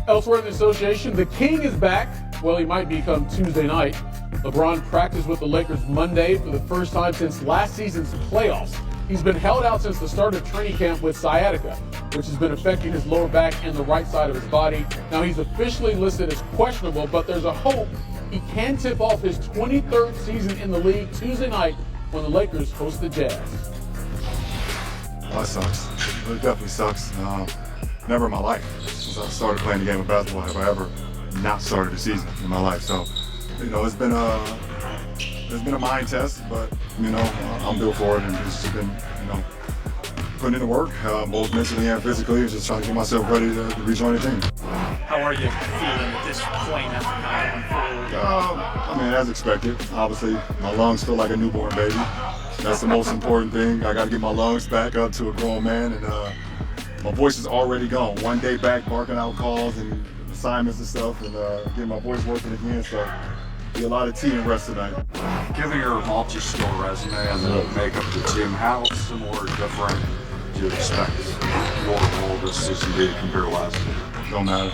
Elsewhere in the association, the King is back. Well, he might be come Tuesday night. LeBron practiced with the Lakers Monday for the first time since last season's playoffs. He's been held out since the start of training camp with sciatica, which has been affecting his lower back and the right side of his body. Now he's officially listed as questionable, but there's a hope he can tip off his 23rd season in the league Tuesday night when the Lakers host the Jazz. That sucks. It definitely sucks. Never in my life, since I started playing the game of basketball, have I ever not started a season in my life. So, it's been a mind test, but I'm built for it, and it's just been putting in the work, both mentally and physically, just trying to get myself ready to rejoin the team. How are you feeling at this point after kind of unfolding? As expected. Obviously, my lungs feel like a newborn baby. That's the most important thing. I got to get my lungs back up to a grown man, and my voice is already gone. One day back, barking out calls and assignments and stuff, and getting my voice working again. So, be a lot of tea and rest tonight. Given your multi-skill resume and the makeup of the team, how similar or different do you expect your role this season to be compared to last year? Don't matter.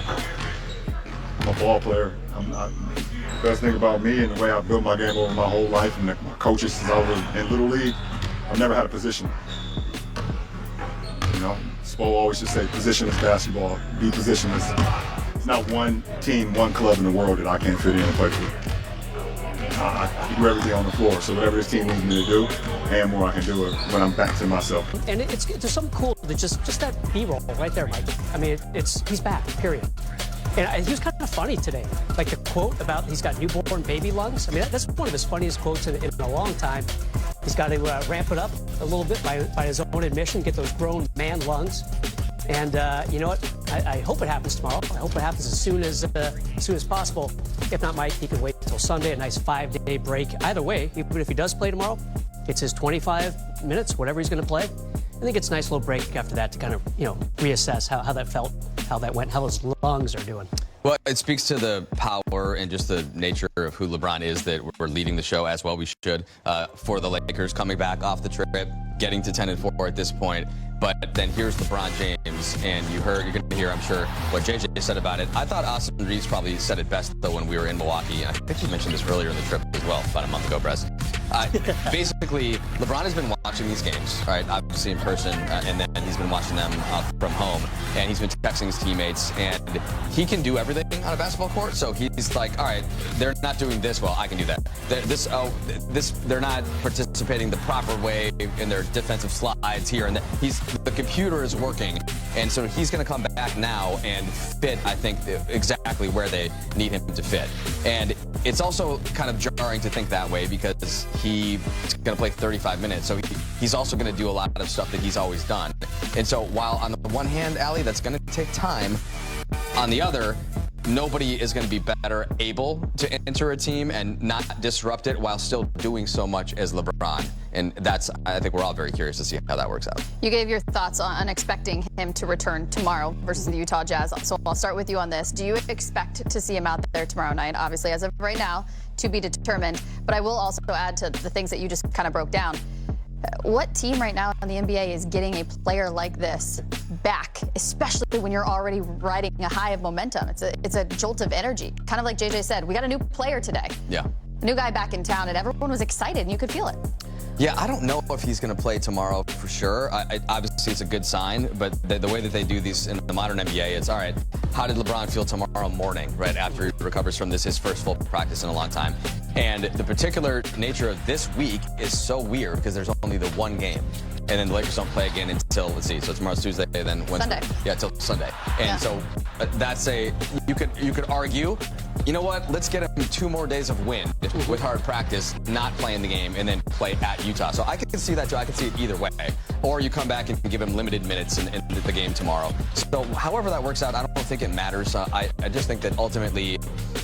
I'm a ball player. The best thing about me and the way I've built my game over my whole life, and my coaches since I was in Little League, I've never had a position. Spo always just say, positionless basketball, be positionless. It's not one team, one club in the world that I can't fit in and play for. I do everything on the floor, so whatever this team needs me to do, and more I can do it when I'm back to myself. And there's something cool that just that B-roll right there, Mike. I mean, he's back, period. And he was kind of funny today. Like the quote about he's got newborn baby lungs. I mean, that's one of his funniest quotes in a long time. He's got to ramp it up a little bit by his own admission, get those grown man lungs. And you know what? I hope it happens tomorrow. I hope it happens as soon as possible. If not, Mike, he can wait until Sunday, a nice 5-day break. Either way, even if he does play tomorrow, it's his 25 minutes, whatever he's going to play. I think it's a nice little break after that to kind of, reassess how that felt, how that went, how his lungs are doing. Well, it speaks to the power and just the nature of who LeBron is that we're leading the show as well. We should for the Lakers coming back off the trip, getting to 10-4 at this point. But then here's LeBron James, and you're going to hear, I'm sure, what JJ said about it. I thought Austin Reeves probably said it best, though, when we were in Milwaukee. And I think you mentioned this earlier in the trip as well, about a month ago, Bress. Basically, LeBron has been watching these games, right, obviously in person, and then he's been watching them from home. And he's been texting his teammates, and he can do everything on a basketball court. So he's like, all right, they're not doing this well, I can do that. They're not participating the proper way in their defensive slides here and there. The computer is working, and so he's going to come back now and fit, I think, exactly where they need him to fit. And it's also kind of jarring to think that way because he's going to play 35 minutes, so he's also going to do a lot of stuff that he's always done. And so while on the one hand, Allie, that's going to take time, on the other, nobody is going to be better able to enter a team and not disrupt it while still doing so much as LeBron. And I think we're all very curious to see how that works out. You gave your thoughts on expecting him to return tomorrow versus the Utah Jazz. So I'll start with you on this. Do you expect to see him out there tomorrow night? Obviously, as of right now, to be determined. But I will also add to the things that you just kind of broke down. What team right now in the NBA is getting a player like this back, especially when you're already riding a high of momentum? It's a jolt of energy. Kind of like JJ said, we got a new player today. Yeah. A new guy back in town, and everyone was excited, and you could feel it. Yeah, I don't know if he's going to play tomorrow for sure. Obviously, it's a good sign, but the way that they do these in the modern NBA, it's all right, how did LeBron feel tomorrow morning, right, after he recovers from his first full practice in a long time? And the particular nature of this week is so weird because there's only the one game. And then the Lakers don't play again until, let's see, so tomorrow's Tuesday, then Wednesday. Sunday. Yeah, till Sunday. And yeah. So that's you could argue, you know what, let's get him 2 more days of wind with hard practice, not playing the game, and then play at Utah. So I can see that too. I can see it either way. Or you come back and give him limited minutes in the game tomorrow. So however that works out, I don't think it matters. I just think that ultimately,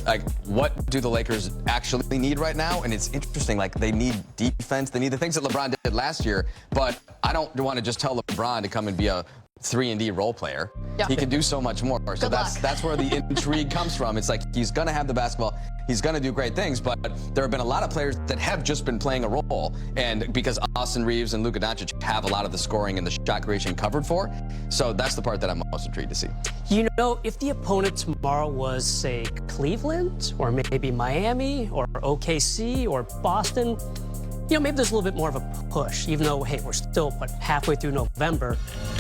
like, what do the Lakers actually need right now? And it's interesting, like, they need defense. They need the things that LeBron did last year, but I don't want to just tell LeBron to come and be a 3-and-D role player. Yeah. He can do so much more. So Good luck. that's where the intrigue comes from. It's like he's going to have the basketball. He's going to do great things, but there have been a lot of players that have just been playing a role. And because Austin Reeves and Luka Doncic have a lot of the scoring and the shot creation covered for, so that's the part that I'm most intrigued to see. You know, if the opponent tomorrow was, say, Cleveland or maybe Miami or OKC or Boston, you know, maybe there's a little bit more of a push, even though, hey, we're still, halfway through November.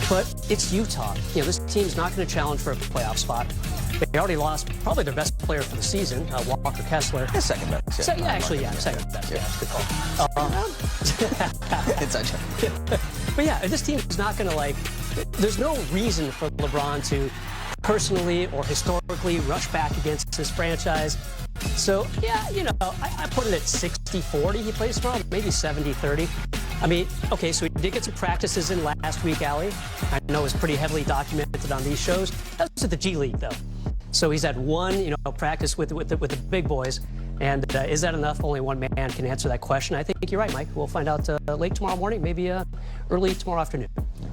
But it's Utah. You know, this team's not going to challenge for a playoff spot. They already lost probably their best player for the season, Walker Kessler. The second best. Yeah, Second best. Yeah, that's a good call. Inside check. But yeah, this team is not going to, there's no reason for LeBron to personally or historically rush back against his franchise. So, yeah, you know, I put it at 60-40 he plays tomorrow, maybe 70-30. I mean, okay, so he did get some practices in last week, Allie. I know it's pretty heavily documented on these shows. That was at the G League, though. So he's had one, you know, practice with the big boys. And is that enough? Only one man can answer that question. I think you're right, Mike. We'll find out late tomorrow morning, maybe early tomorrow afternoon.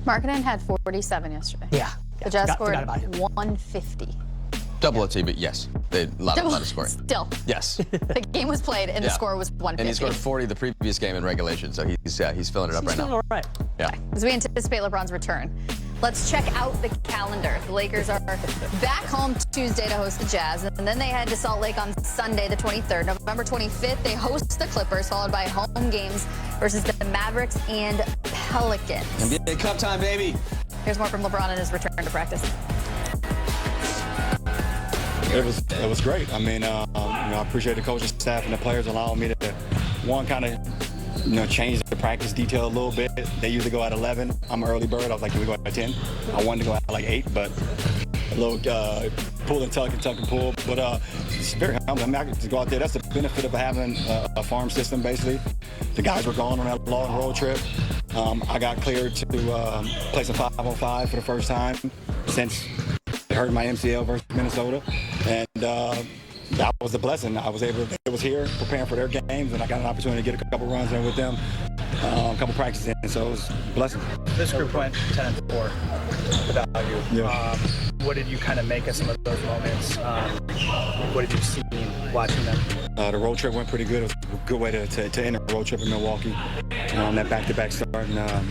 Markkanen had 47 yesterday. Yeah. The Jazz scored about him. 150. Double OT, but yes, a lot of scoring. Still. Yes. The game was played and the score was 150. And he scored 40 the previous game in regulation, so he's filling it up right now. He's doing all right. Yeah. As we anticipate LeBron's return, let's check out the calendar. The Lakers are back home Tuesday to host the Jazz, and then they head to Salt Lake on Sunday, the 23rd. November 25th, they host the Clippers, followed by home games versus the Mavericks and Pelicans. NBA Cup time, baby. Here's more from LeBron and his return to practice. It was great. I mean, I appreciate the coaching staff and the players allowing me to, kind of, change the practice detail a little bit. They usually go at 11. I'm an early bird. I was like, can we go at 10? I wanted to go at 8, but a little pull and tuck and pull. But it's very humbling. I mean, I could just go out there. That's the benefit of having a farm system, basically. The guys were gone on that long road trip. I got cleared to play some 5-on-5 for the first time since I hurt my MCL versus Minnesota. And that was a blessing. It was here preparing for their games, and I got an opportunity to get a couple runs in with them, a couple practices in, so it was a blessing. This group went 10-4 without you. Yeah. What did you kind of make of some of those moments? What did you see watching them? The road trip went pretty good. It was a good way to end a road trip in Milwaukee. That back-to-back start and,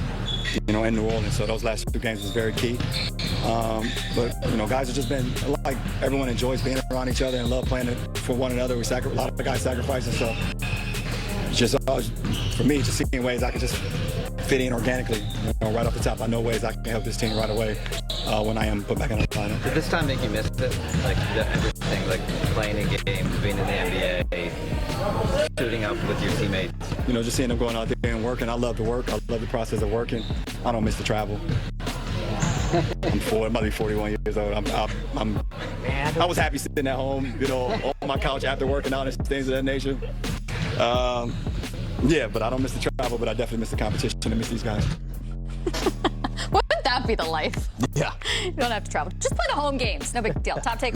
in New Orleans. So those last 2 games was very key. But, guys have just been, like, everyone enjoys being around each other and love playing for one another. A lot of guys sacrificing. So it's just, for me, just seeing ways I can just fit in organically, right off the top. I know ways I can help this team right away when I am put back in the lineup. Did this time make you miss it? Like everything, like playing in games, being in the NBA, shooting up with your teammates? Just seeing them going out there and working. I love to work. I love the process of working. I don't miss the travel. I'm about to be 41 years old. I was happy sitting at home, on my couch after working out and things of that nature. Yeah, but I don't miss the travel, but I definitely miss the competition and miss these guys. Wouldn't that be the life? Yeah. You don't have to travel. Just play the home games. No big deal. Top take.